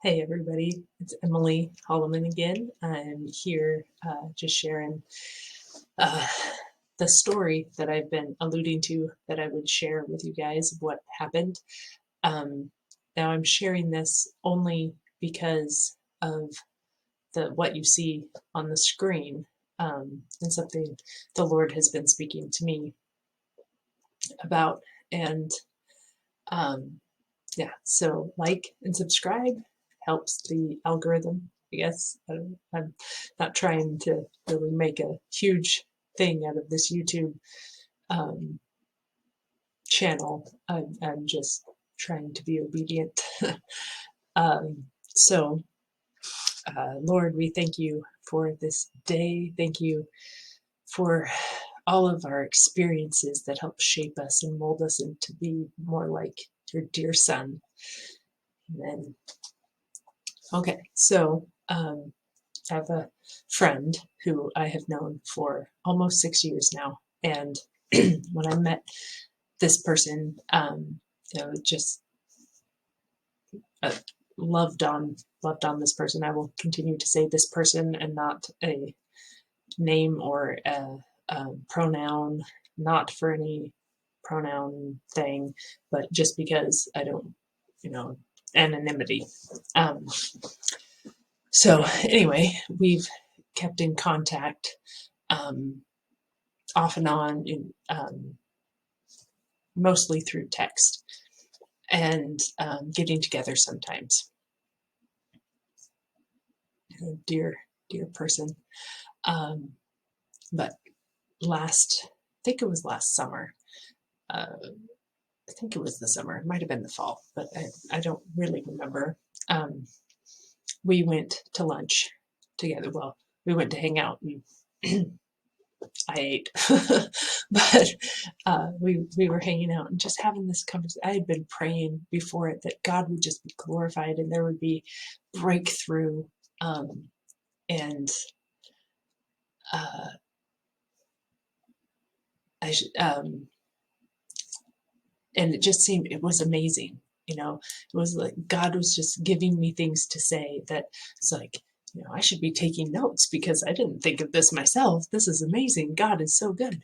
Hey everybody, it's Emily Holloman again. I'm here just sharing uh, the story that I've been alluding to that I would share with you guys of what happened. Um, Now I'm sharing this only because of what you see on the screen, and something the Lord has been speaking to me about. And um, yeah, so like and subscribe helps the algorithm, I guess. I'm not trying to really make a huge thing out of this YouTube um, channel. I'm just trying to be obedient. um, so, Lord, we thank you for this day. Thank you for all of our experiences that help shape us and mold us into be more like your dear son. Amen. Okay, so I have a friend who I have known for almost 6 years now, and when I met this person, just uh, loved on loved on this person. I will continue to say this person and not a name or a pronoun, not for any pronoun thing, but just because I don't, you know, anonymity. Um, So anyway, we've kept in contact um, off and on, mostly through text and getting together sometimes. Dear, dear person. Um, but I think it was last summer. I think it was the summer. It might have been the fall, but I don't really remember. Um, we went to lunch together. Well, we went to hang out and I ate, but we were hanging out and just having this conversation. I had been praying before it that God would just be glorified and there would be breakthrough, um, and uh, I and it just seemed it was amazing. It was like God was just giving me things to say that it's like. I should be taking notes because I didn't think of this myself. This is amazing. God is so good.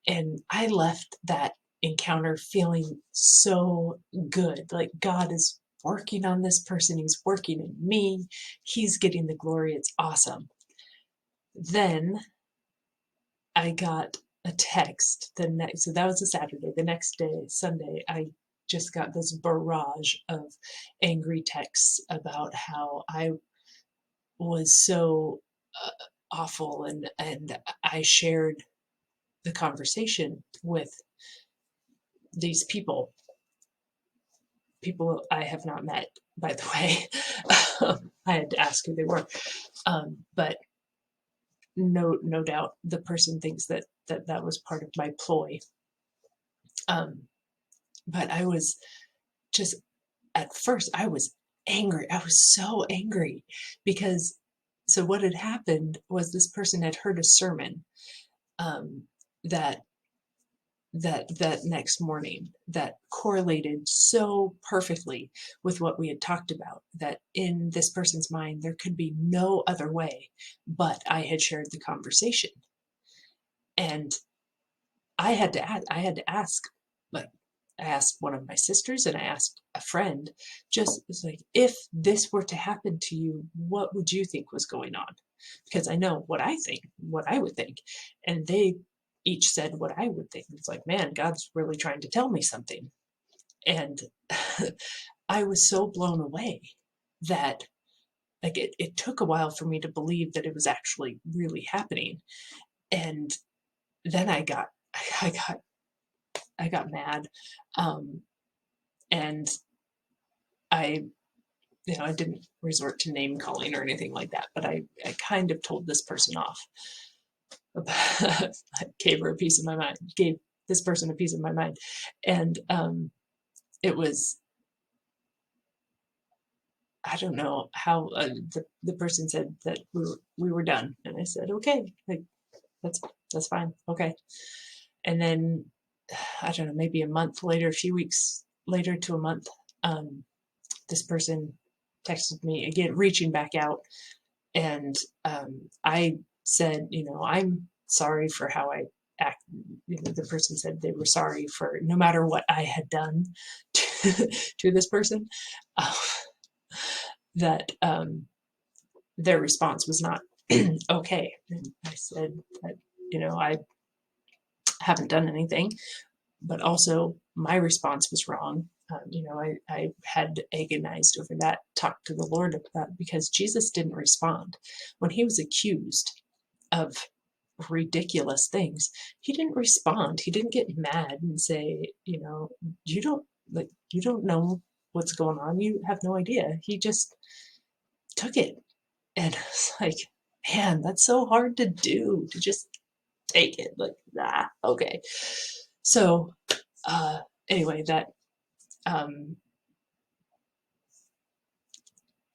And I left that encounter feeling so good. Like God is working on this person, He's working in me, He's getting the glory. It's awesome. Then I got a text so that was a Saturday. The next day, Sunday, I just got this barrage of angry texts about how I was so awful, and I shared the conversation with these people I have not met, by the way. I had to ask who they were, but no doubt the person thinks that was part of my ploy. Um, but I was just at first I was angry. I was so angry because so what had happened was this person had heard a sermon um, that that next morning that correlated so perfectly with what we had talked about that in this person's mind there could be no other way but I had shared the conversation. And I had to ask, like, I asked one of my sisters and I asked a friend, just it's like, if this were to happen to you, what would you think was going on? Because I know what I think, what I would think. And they each said what I would think. It's like, man, God's really trying to tell me something. And I was so blown away that like it took a while for me to believe that it was actually really happening. And then I got I got mad. Um, and I, I didn't resort to name calling or anything like that, but I kind of told this person off. I gave her a piece of my mind, gave this person a piece of my mind. And it was, I don't know how the person said that we were done. And I said, okay, like, that's fine. Okay. And then, I don't know, maybe a month later, a few weeks later to a month, this person texted me again, reaching back out. And I said, I'm sorry for how I act. The person said they were sorry for no matter what I had done to this person, uh, that their response was not okay. And I said that, I haven't done anything, but also my response was wrong. I had agonized over that, talked to the Lord about that, because Jesus didn't respond. When he was accused of ridiculous things, he didn't respond. He didn't get mad and say, you don't know what's going on. You have no idea. He just took it. And it's like, man, that's so hard to do, to just take it. Like, okay. So anyway, that um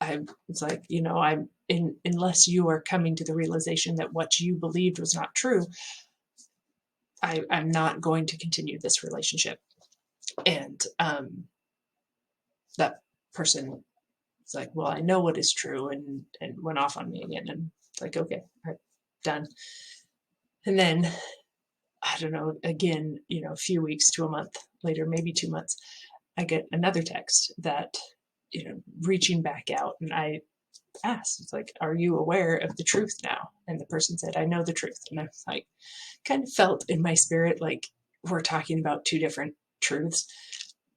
I was like, unless you are coming to the realization that what you believed was not true, I'm not going to continue this relationship. And that person was like, well, I know what is true, and went off on me again. And like, okay, all right, done. And then I don't know, again, a few weeks to a month later, maybe 2 months, I get another text that, reaching back out. And I asked, it's like, are you aware of the truth now? And the person said, I know the truth. And I was like, kind of felt in my spirit like we're talking about two different truths.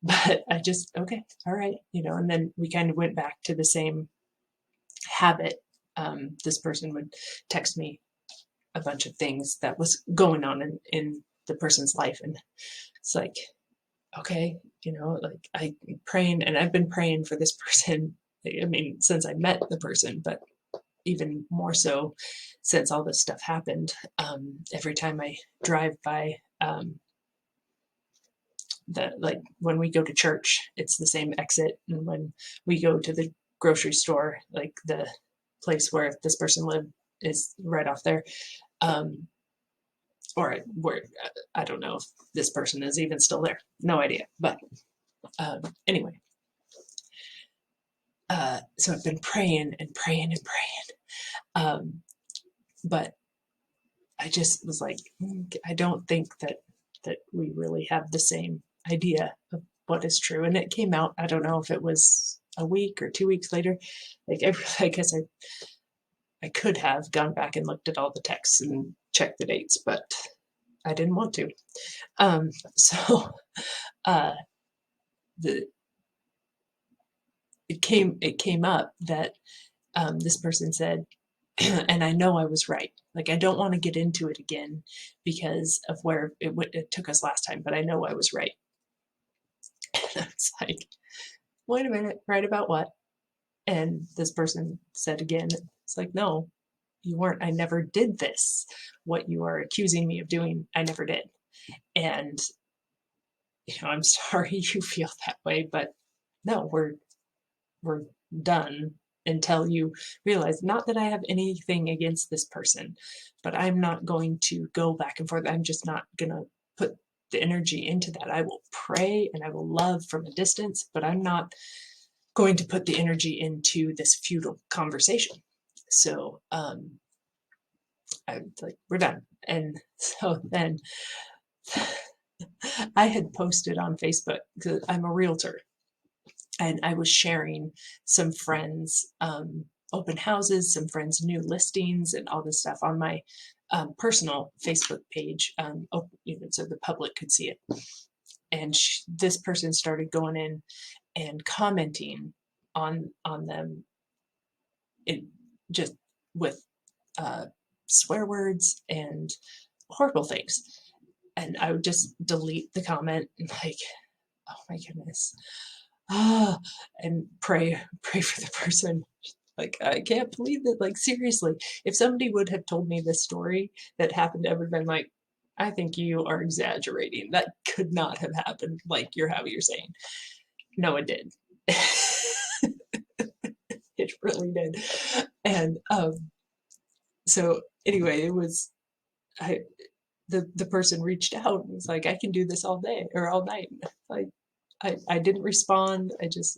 But I just, okay, all right, and then we kind of went back to the same habit. This person would text me a bunch of things that was going on in the person's life. And it's like, okay, like I praying, and I've been praying for this person. I mean, since I met the person, but even more so since all this stuff happened. Every time I drive by like when we go to church, it's the same exit. And when we go to the grocery store, like the place where this person lived is right off there. Or where, I don't know if this person is even still there. No idea. But anyway, so I've been praying and praying and praying. But I just was like, I don't think that we really have the same idea of what is true. And it came out, I don't know if it was a week or 2 weeks later. Like, I guess I could have gone back and looked at all the texts and checked the dates, but I didn't want to. So the it came up that this person said, and I know I was right. Like, I don't want to get into it again because of where it took us last time, but I know I was right. And it's like, wait a minute, right about what? And this person said again, it's like, no, you weren't. I never did this. What you are accusing me of doing, I never did. And, I'm sorry you feel that way, but no, we're done until you realize, not that I have anything against this person, but I'm not going to go back and forth. I'm just not going to put the energy into that. I will pray and I will love from a distance, but I'm not going to put the energy into this futile conversation. So I'm like, we're done. And so then I had posted on Facebook, because I'm a realtor, and I was sharing some friends' open houses, some friends' new listings, and all this stuff on my personal Facebook page, so the public could see it. And this person started going in and commenting on them, just with swear words and horrible things. And I would just delete the comment, and like, oh my goodness. And pray for the person. Like, I can't believe that. Like, seriously, if somebody would have told me this story that happened, I would have been like, I think you are exaggerating. That could not have happened like how you're saying. No, it did. It really did. And so anyway, it was, the person reached out and was like, I can do this all day or all night. Like, I didn't respond. I just,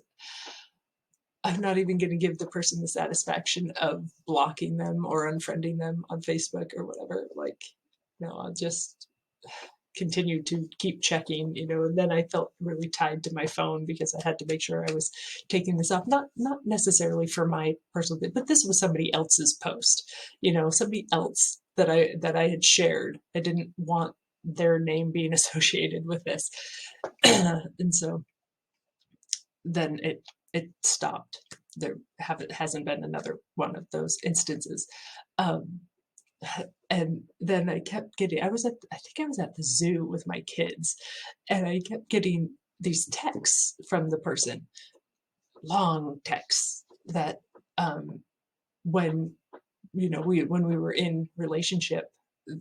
I'm not even going to give the person the satisfaction of blocking them or unfriending them on Facebook or whatever. Like, no, I'll just continue to keep checking, and then I felt really tied to my phone because I had to make sure I was taking this off, not necessarily for my personal thing, but this was somebody else's post, somebody else that I had shared. I didn't want their name being associated with this. And so then it stopped. There hasn't been another one of those instances. Um, and then I kept getting, I think I was at the zoo with my kids, and I kept getting these texts from the person, long texts that, when, when we were in relationship,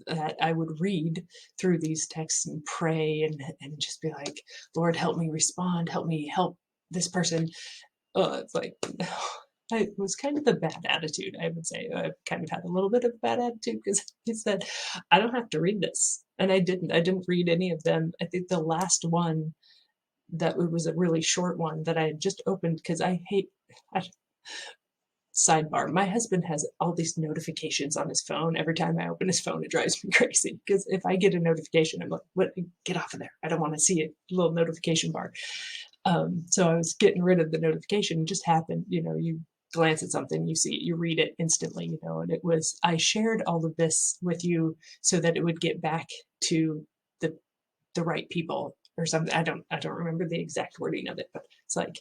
that I would read through these texts and pray and just be like, Lord, help me respond, help me help this person. It's like, it was kind of a bad attitude, I would say. I kind of had a little bit of a bad attitude because he said, I don't have to read this. And I didn't read any of them. I think the last one that was a really short one that I had just opened because I, sidebar, my husband has all these notifications on his phone. Every time I open his phone, it drives me crazy because if I get a notification, I'm like, what, get off of there. I don't want to see a little notification bar. So I was getting rid of the notification. It just happened, you glance at something, you see it, you read it instantly, and it was, I shared all of this with you so that it would get back to the right people or something. I don't remember the exact wording of it, but it's like,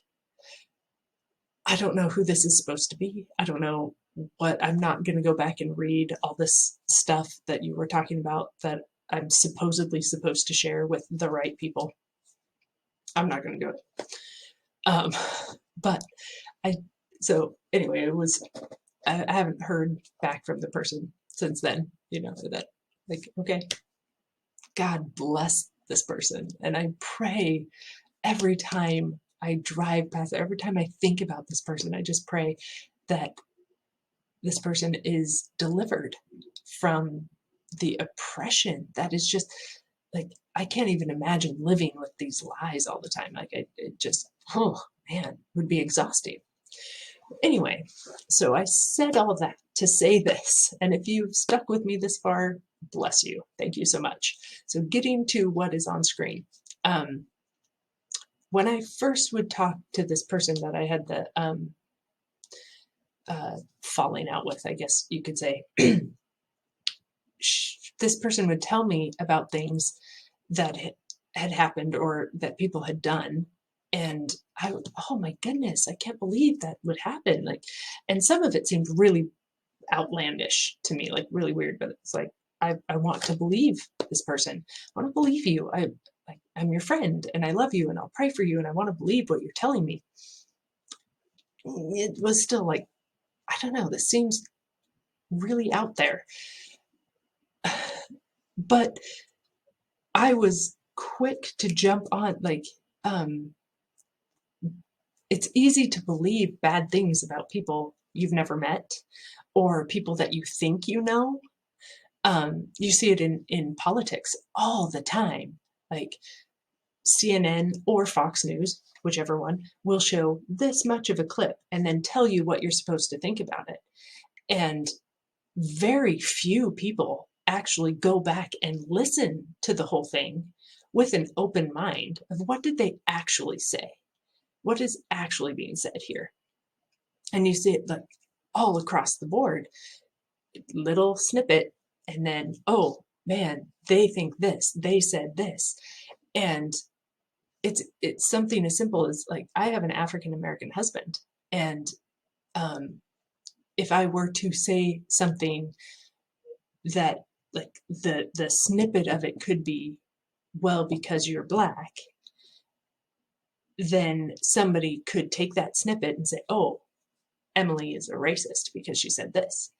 I don't know who this is supposed to be. I don't know what, I'm not going to go back and read all this stuff that you were talking about that I'm supposedly supposed to share with the right people. I'm not going to do it. But so anyway, I haven't heard back from the person since then, that, like, okay, God bless this person. And I pray every time I drive past, every time I think about this person, I just pray that this person is delivered from the oppression that is just like, I can't even imagine living with these lies all the time. Like, it just, oh man, would be exhausting. Anyway, so I said all that to say this, and if you've stuck with me this far, bless you. Thank you so much. So getting to what is on screen. When I first would talk to this person that I had the falling out with, I guess you could say, this person would tell me about things that had happened or that people had done. And I would, oh my goodness, I can't believe that would happen. Like, and some of it seemed really outlandish to me, like really weird, but it's like, I want to believe this person. I want to believe you. I'm your friend and I love you and I'll pray for you and I want to believe what you're telling me. It was still like, I don't know, this seems really out there. But I was quick to jump on, like, it's easy to believe bad things about people you've never met or people that you think you know. You see it in politics all the time. Like CNN or Fox News, whichever one, will show this much of a clip and then tell you what you're supposed to think about it. And very few people actually go back and listen to the whole thing with an open mind of what did they actually say? What is actually being said here? And you see it like all across the board, little snippet, and then, oh man, they think this, they said this. And it's something as simple as, like, I have an African American husband, and if I were to say something that, like, the snippet of it could be, well, because you're black, then somebody could take that snippet and say, oh, Emily is a racist because she said this.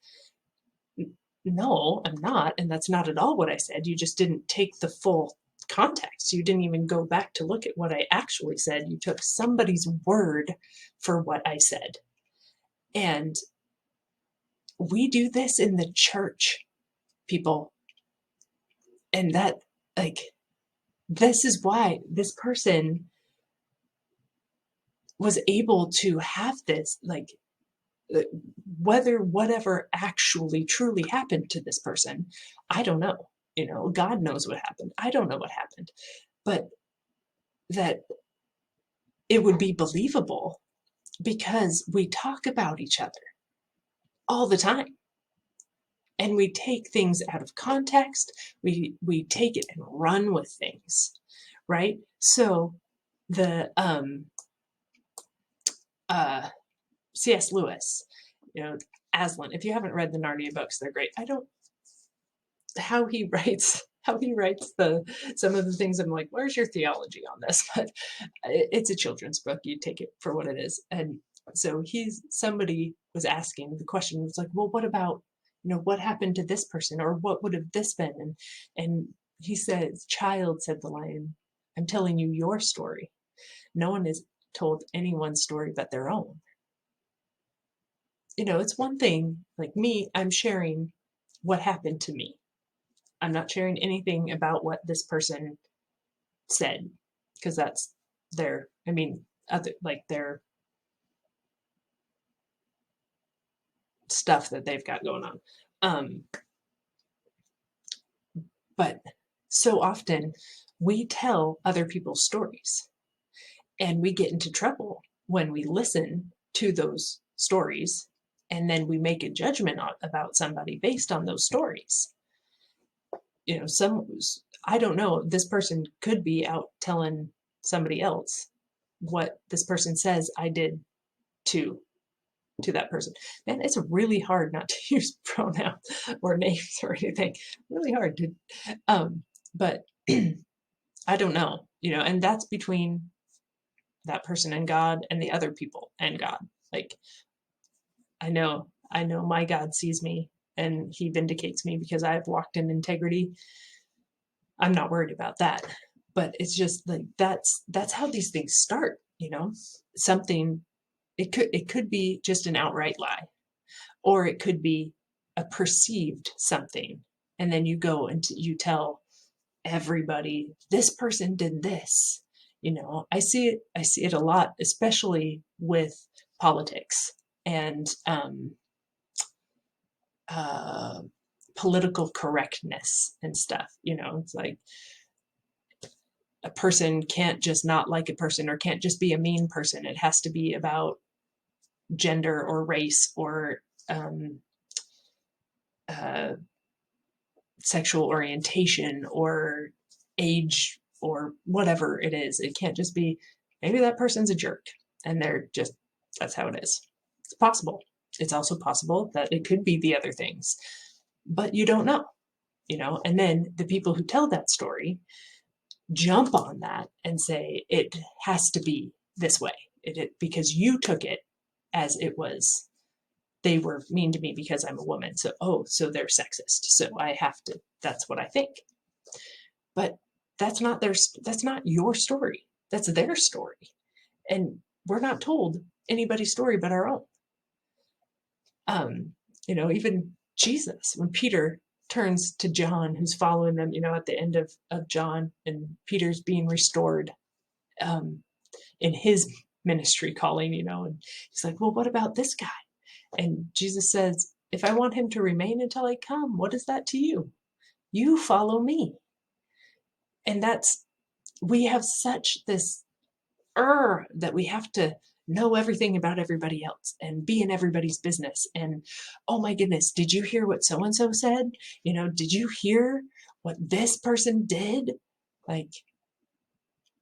No, I'm not, and that's not at all what I said. You just didn't take the full context. You didn't even go back to look at what I actually said. You took somebody's word for what I said. And we do this in the church, people. And that, like, this is why this person was able to have this, like, whether whatever actually truly happened to this person, I don't know. God knows what happened. I don't know what happened. But that it would be believable because we talk about each other all the time, and we take things out of context. We take it and run with things, right? So the C.S. Lewis, Aslan. If you haven't read the Narnia books, they're great. I don't how he writes the some of the things. I'm like, where's your theology on this? But it's a children's book. You take it for what it is. And so somebody was asking the question. It's like, well, what about, what happened to this person, or what would have this been? And he says, "Child," said the lion, "I'm telling you your story. No one has told anyone's story but their own." It's one thing, like me, I'm sharing what happened to me. I'm not sharing anything about what this person said, because that's their stuff that they've got going on. But so often we tell other people's stories, and we get into trouble when we listen to those stories, and then we make a judgment about somebody based on those stories. I don't know, this person could be out telling somebody else what this person says I did to that person. Man, it's really hard not to use pronouns or names or anything. Really hard to, but I don't know, and that's between that person and God, and the other people and God. Like, I know my God sees me, and he vindicates me because I've walked in integrity. I'm not worried about that. But it's just like, that's how these things start, something. It could be just an outright lie, or it could be a perceived something, and then you go and you tell everybody, this person did this. I see it a lot, especially with politics and uh, political correctness and stuff. It's like, a person can't just not like a person, or can't just be a mean person. It has to be about gender or race or uh, sexual orientation or age or whatever it is. It can't just be, maybe that person's a jerk and that's how it is. It's possible. It's also possible that it could be the other things, but you don't know, and then the people who tell that story jump on that and say it has to be this way, because you took it as it was. They were mean to me because I'm a woman. So they're sexist. So I have to, that's what I think. But that's not your story. That's their story. And we're not told anybody's story but our own. Even Jesus, when Peter turns to John, who's following them, at the end of John, and Peter's being restored in his ministry calling, and he's like, well, what about this guy? And Jesus says, if I want him to remain until I come, what is that to you? You follow me. And we have such this that we have to know everything about everybody else and be in everybody's business. And, oh my goodness, did you hear what so-and-so said? Did you hear what this person did? Like,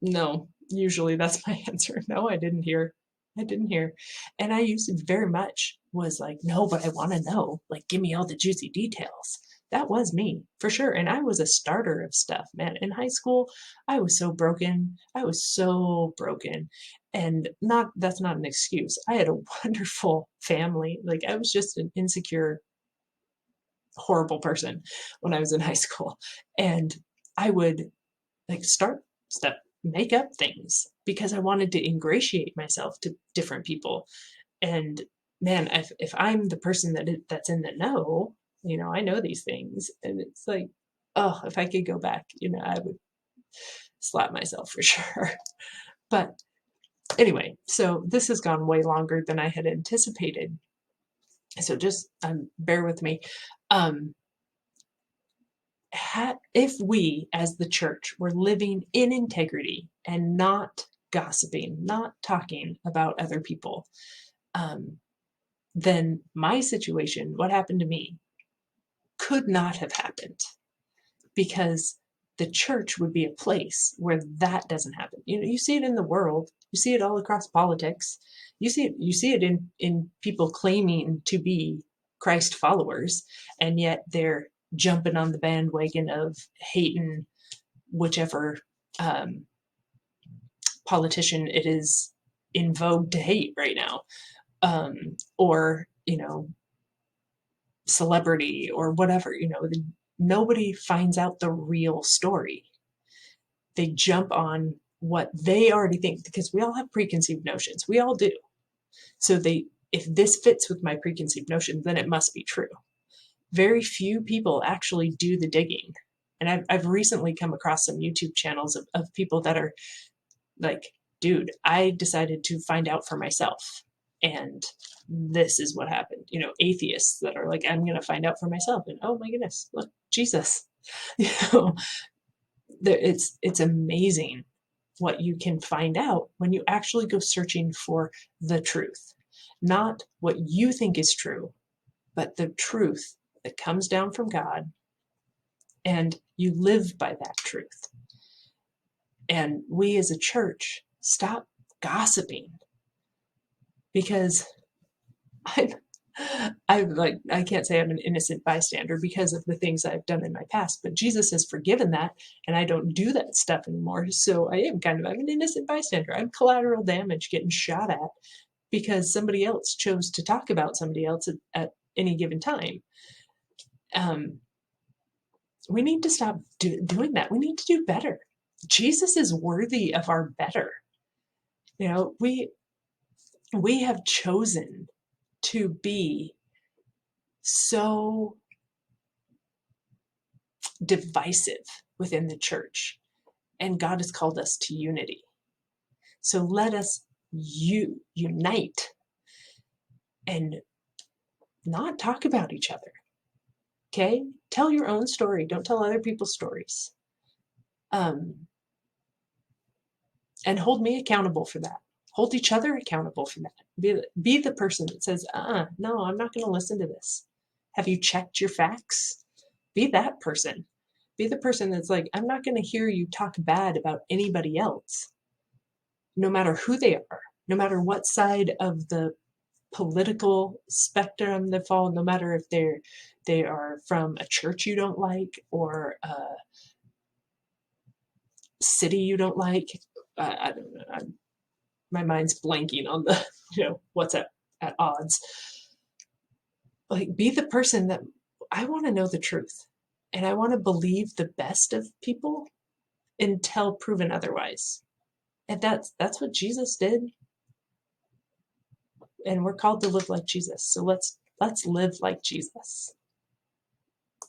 no, usually that's my answer. No, I didn't hear. And I used to very much was like, no, but I want to know, like, give me all the juicy details. That was me for sure. And I was a starter of stuff, man. In high school, I was so broken. And that's not an excuse. I had a wonderful family. Like, I was just an insecure, horrible person when I was in high school. And I would like start stuff, make up things because I wanted to ingratiate myself to different people. And man, if I'm the person that's in the know, I know these things, and it's like, oh, if I could go back, I would slap myself for sure. But Anyway, so this has gone way longer than I had anticipated. So just bear with me. Um, if we as the church were living in integrity and not gossiping, not talking about other people, then my situation, what happened to me, could not have happened, because the church would be a place where that doesn't happen. You know, you see it in the world, you see it all across politics, you see it in people claiming to be Christ followers, and yet they're jumping on the bandwagon of hating whichever um, politician it is in vogue to hate right now, or celebrity or whatever. Nobody finds out the real story. They jump on what they already think, because we all have preconceived notions. We all do. So if this fits with my preconceived notion, then it must be true. Very few people actually do the digging. And I've recently come across some YouTube channels of people that are like, dude, I decided to find out for myself. And this is what happened. Atheists that are like, I'm going to find out for myself. And oh my goodness, look, Jesus. You know, it's amazing what you can find out when you actually go searching for the truth. Not what you think is true, but the truth that comes down from God, and you live by that truth. And we as a church stop gossiping, because I can't say I'm an innocent bystander because of the things I've done in my past, but Jesus has forgiven that, and I don't do that stuff anymore. So I'm an innocent bystander. I'm collateral damage getting shot at because somebody else chose to talk about somebody else at any given time. We need to stop doing that. We need to do better. Jesus is worthy of our better. We have chosen to be so divisive within the church, and God has called us to unity. So let us unite and not talk about each other. Okay? Tell your own story. Don't tell other people's stories. And hold me accountable for that. Hold each other accountable for that. Be the person that says, no, I'm not going to listen to this. Have you checked your facts? Be that person. Be the person that's like, I'm not going to hear you talk bad about anybody else, no matter who they are, no matter what side of the political spectrum they fall, no matter if they are from a church you don't like, or a city you don't like. I don't know. My mind's blanking on the what's at odds. Like, be the person that I want to know the truth, and I want to believe the best of people until proven otherwise. And that's what Jesus did. And we're called to live like Jesus. So let's live like Jesus.